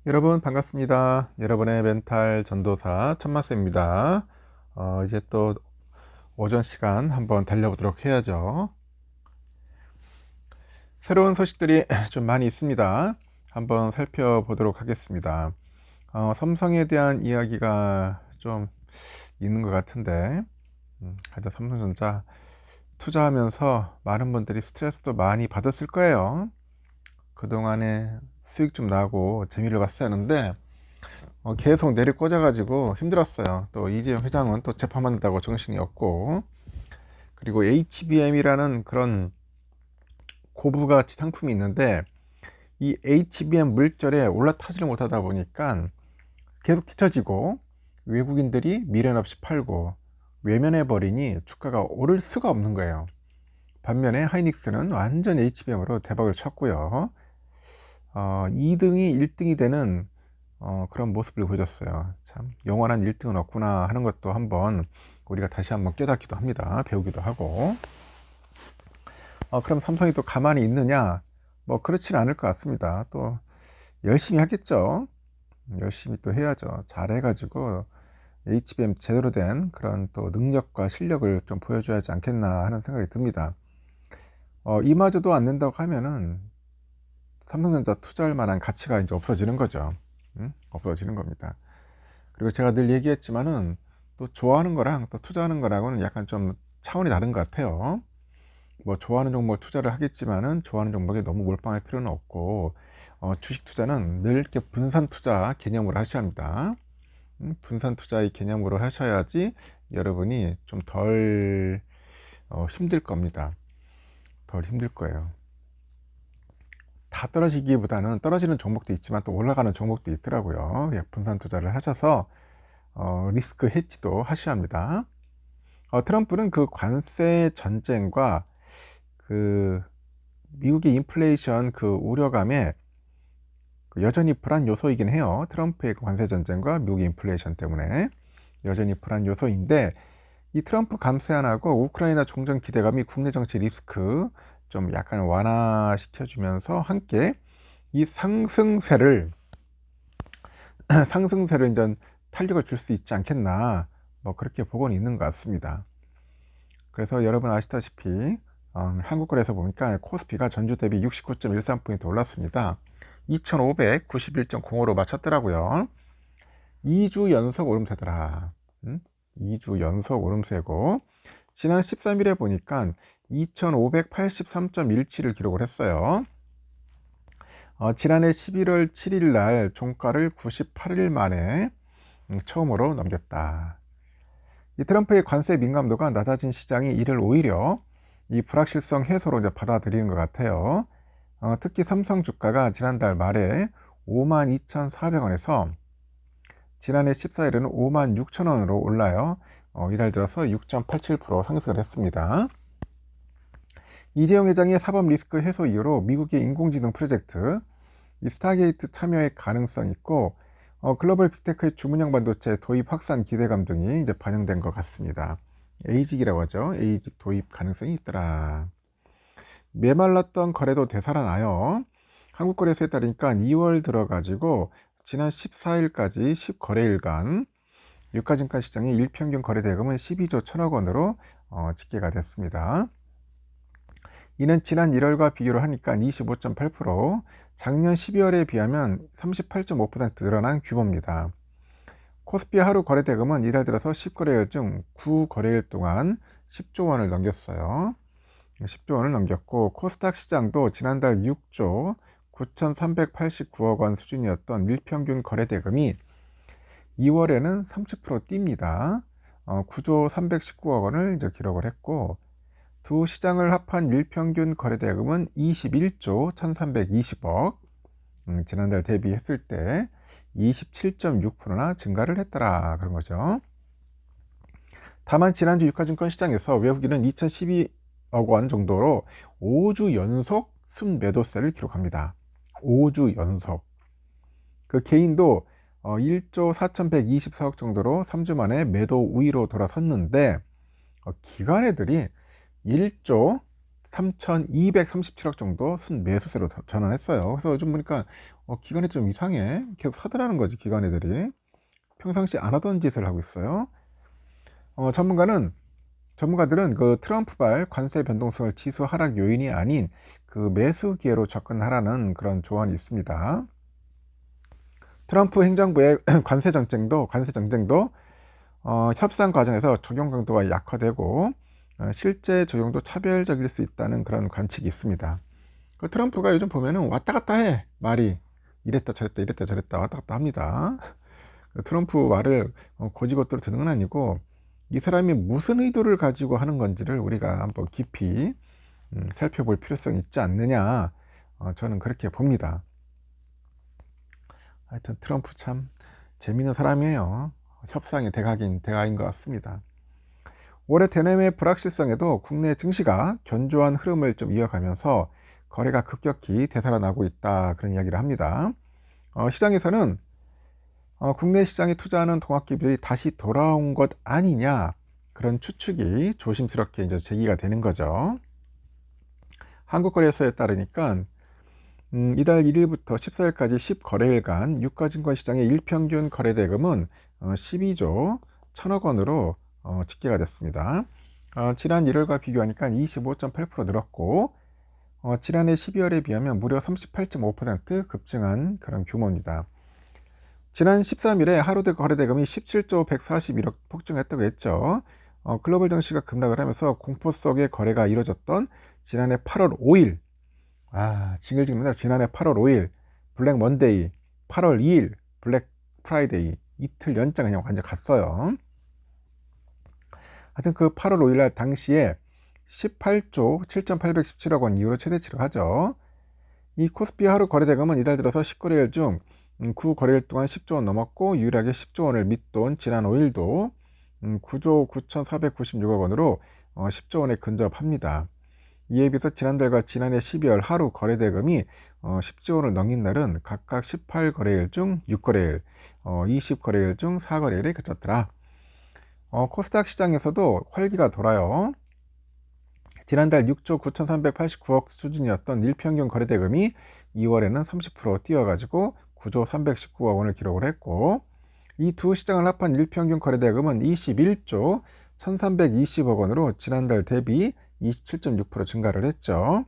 여러분 반갑습니다. 여러분의 멘탈 전도사 천마세입니다. 이제 또 오전 시간 한번 달려보도록 해야죠. 새로운 소식들이 좀 많이 있습니다. 한번 살펴보도록 하겠습니다. 삼성에 대한 이야기가 좀 있는 것 같은데, 하여튼 삼성전자 투자하면서 많은 분들이 스트레스도 많이 받았을 거예요. 그동안에 수익 좀 나고 재미를 봤어야 하는데 계속 내리 꽂아가지고 힘들었어요. 또 이재용 회장은 또 재판받는다고 정신이 없고, 그리고 HBM이라는 그런 고부가치 상품이 있는데 이 HBM 물결에 올라타지를 못하다 보니까 계속 뒤처지고 외국인들이 미련 없이 팔고 외면해 버리니 주가가 오를 수가 없는 거예요. 반면에 하이닉스는 완전 HBM으로 대박을 쳤고요. 2등이 1등이 되는 그런 모습을 보여줬어요. 참 영원한 1등은 없구나 하는 것도 한번 우리가 다시 한번 깨닫기도 합니다. 배우기도 하고. 그럼 삼성이 또 가만히 있느냐? 뭐 그렇지는 않을 것 같습니다. 또 열심히 하겠죠. 열심히 또 해야죠. 잘해가지고 HBM 제대로 된 그런 또 능력과 실력을 좀 보여줘야 하지 않겠나 하는 생각이 듭니다. 이마저도 안 된다고 하면은 삼성전자 투자할 만한 가치가 이제 없어지는 거죠. 없어지는 겁니다. 그리고 제가 늘 얘기했지만은 또 좋아하는 거랑 또 투자하는 거랑은 약간 좀 차원이 다른 것 같아요. 뭐 좋아하는 종목을 투자를 하겠지만은 좋아하는 종목에 너무 몰빵할 필요는 없고, 주식 투자는 늘 이렇게 분산 투자 개념으로 하셔야 합니다. 분산 투자의 개념으로 하셔야지 여러분이 좀 덜 힘들 겁니다. 덜 힘들 거예요. 다 떨어지기보다는 떨어지는 종목도 있지만 또 올라가는 종목도 있더라고요. 분산 투자를 하셔서 리스크 해지도 하셔야 합니다. 트럼프는 그 관세 전쟁과 그 미국의 인플레이션 그 우려감에 여전히 불안 요소이긴 해요. 트럼프의 그 관세 전쟁과 미국의 인플레이션 때문에 여전히 불안 요소인데, 이 트럼프 감세안하고 우크라이나 종전 기대감이 국내 정치 리스크 좀 약간 완화시켜주면서 함께 이 상승세를 상승세를 이제 탄력을 줄 수 있지 않겠나, 뭐 그렇게 보고는 있는 것 같습니다. 그래서 여러분 아시다시피 한국거래에서 보니까 코스피가 전주 대비 69.13포인트 올랐습니다. 2591.05로 마쳤더라고요. 2주 연속 오름세더라. 2주 연속 오름세고, 지난 13일에 보니까 2583.17을 기록을 했어요. 지난해 11월 7일 날 종가를 98일 만에 처음으로 넘겼다. 이 트럼프의 관세 민감도가 낮아진 시장이 이를 오히려 이 불확실성 해소로 이제 받아들이는 것 같아요. 특히 삼성 주가가 지난달 말에 52,400원에서 지난해 14일에는 56,000원으로 올라요. 이달 들어서 6.87% 상승을 했습니다. 이재용 회장의 사법 리스크 해소 이후로 미국의 인공지능 프로젝트 이 스타게이트 참여의 가능성이 있고, 글로벌 빅테크의 주문형 반도체 도입 확산 기대감 등이 이제 반영된 것 같습니다. 에이직이라고 하죠. 에이직 도입 가능성이 있더라. 메말랐던 거래도 되살아나요. 한국거래소에 따르니까 2월 들어가지고 지난 14일까지 10거래일간 유가증권 시장의 일평균 거래 대금은 12조 1천억 원으로 집계가 됐습니다. 이는 지난 1월과 비교를 하니까 25.8%, 작년 12월에 비하면 38.5% 늘어난 규모입니다. 코스피 하루 거래 대금은 이달 들어서 10거래일 중 9거래일 동안 10조 원을 넘겼어요. 10조 원을 넘겼고, 코스닥 시장도 지난달 6조 9,389억 원 수준이었던 일평균 거래 대금이 2월에는 30% 뜁니다. 9조 319억 원을 이제 기록을 했고, 두 시장을 합한 일평균 거래 대금은 21조 1320억, 지난달 대비했을 때 27.6%나 증가를 했더라, 그런 거죠. 다만 지난주 유가증권 시장에서 외국인은 2012억 원 정도로 5주 연속 순매도세를 기록합니다. 5주 연속. 그 개인도 1조 4124억 정도로 3주 만에 매도 우위로 돌아섰는데, 기관 애들이 1조 3,237억 정도 순매수세로 전환했어요. 그래서 요즘 보니까 기관이 좀 이상해. 계속 사들하는 거지, 기관애들이. 평상시 안 하던 짓을 하고 있어요. 전문가들은 그 트럼프발 관세 변동성을 지수 하락 요인이 아닌 그 매수 기회로 접근하라는 그런 조언이 있습니다. 트럼프 행정부의 관세 정쟁도 협상 과정에서 적용 강도가 약화되고 실제 적용도 차별적일 수 있다는 그런 관측이 있습니다. 그 트럼프가 요즘 보면은 왔다 갔다 해. 말이 이랬다 저랬다 왔다 갔다 합니다. 트럼프 말을 고지고대로 듣는 건 아니고 이 사람이 무슨 의도를 가지고 하는 건지를 우리가 한번 깊이 살펴볼 필요성이 있지 않느냐, 저는 그렇게 봅니다. 하여튼 트럼프 참 재미있는 사람이에요. 협상의 대각인 것 같습니다. 올해 대내외 불확실성에도 국내 증시가 견조한 흐름을 좀 이어가면서 거래가 급격히 되살아나고 있다, 그런 이야기를 합니다. 시장에서는 국내 시장에 투자하는 동학기들이 다시 돌아온 것 아니냐, 그런 추측이 조심스럽게 이제 제기가 되는 거죠. 한국거래소에 따르니까 이달 1일부터 14일까지 10거래일간 유가증권 시장의 일평균 거래대금은 12조 1천억 원으로 집계가 됐습니다. 지난 1월과 비교하니까 25.8% 늘었고 지난해 12월에 비하면 무려 38.5% 급증한 그런 규모입니다. 지난 13일에 하루대 거래대금이 17조 141억 폭증했다고 했죠. 글로벌 증시가 급락을 하면서 공포 속의 거래가 이뤄졌던 지난해 8월 5일, 징글징글합니다. 지난해 8월 5일 블랙 먼데이, 8월 2일 블랙 프라이데이, 이틀 연장 그냥 완전 갔어요. 하여튼 그 8월 5일 날 당시에 18조 7,817억 원 이후로 최대치를 하죠. 이 코스피 하루 거래대금은 이달 들어서 10거래일 중 9거래일 동안 10조 원 넘었고 유일하게 10조 원을 밑돈 지난 5일도 9조 9,496억 원으로 10조 원에 근접합니다. 이에 비해서 지난달과 지난해 12월 하루 거래대금이 10조 원을 넘긴 날은 각각 18거래일 중 6거래일, 20거래일 중 4거래일에 그쳤더라. 코스닥 시장에서도 활기가 돌아요. 지난달 6조 9,389억 수준이었던 일평균 거래대금이 2월에는 30% 뛰어가지고 9조 319억 원을 기록을 했고, 이 두 시장을 합한 일평균 거래대금은 21조 1,320억 원으로 지난달 대비 27.6% 증가를 했죠.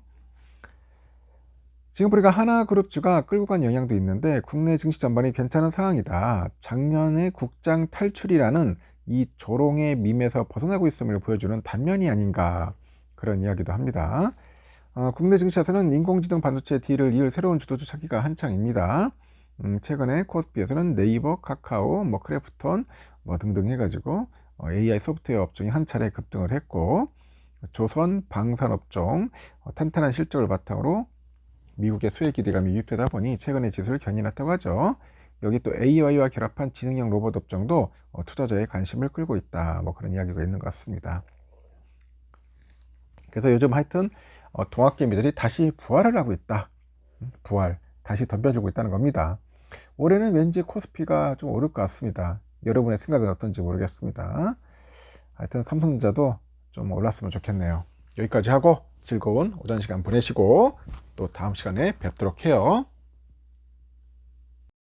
지금 우리가 하나그룹주가 끌고 간 영향도 있는데 국내 증시 전반이 괜찮은 상황이다. 작년에 국장 탈출이라는 이 조롱의 밈에서 벗어나고 있음을 보여주는 단면이 아닌가, 그런 이야기도 합니다. 국내 증시에서는 인공지능 반도체 딜을 이을 새로운 주도주 찾기가 한창입니다. 최근에 코스피에서는 네이버, 카카오, 크래프톤 등등 해가지고 AI 소프트웨어 업종이 한 차례 급등을 했고, 조선, 방산업종 탄탄한 실적을 바탕으로 미국의 수혜 기대감이 유입되다 보니 최근에 지수를 견인했다고 하죠. 여기 또 AI와 결합한 지능형 로봇 업종도 투자자의 관심을 끌고 있다, 그런 이야기가 있는 것 같습니다. 그래서 요즘 하여튼 동학개미들이 다시 부활을 하고 있다. 다시 덤벼들고 있다는 겁니다. 올해는 왠지 코스피가 좀 오를 것 같습니다. 여러분의 생각은 어떤지 모르겠습니다. 하여튼 삼성전자도 좀 올랐으면 좋겠네요. 여기까지 하고 즐거운 오전 시간 보내시고 또 다음 시간에 뵙도록 해요.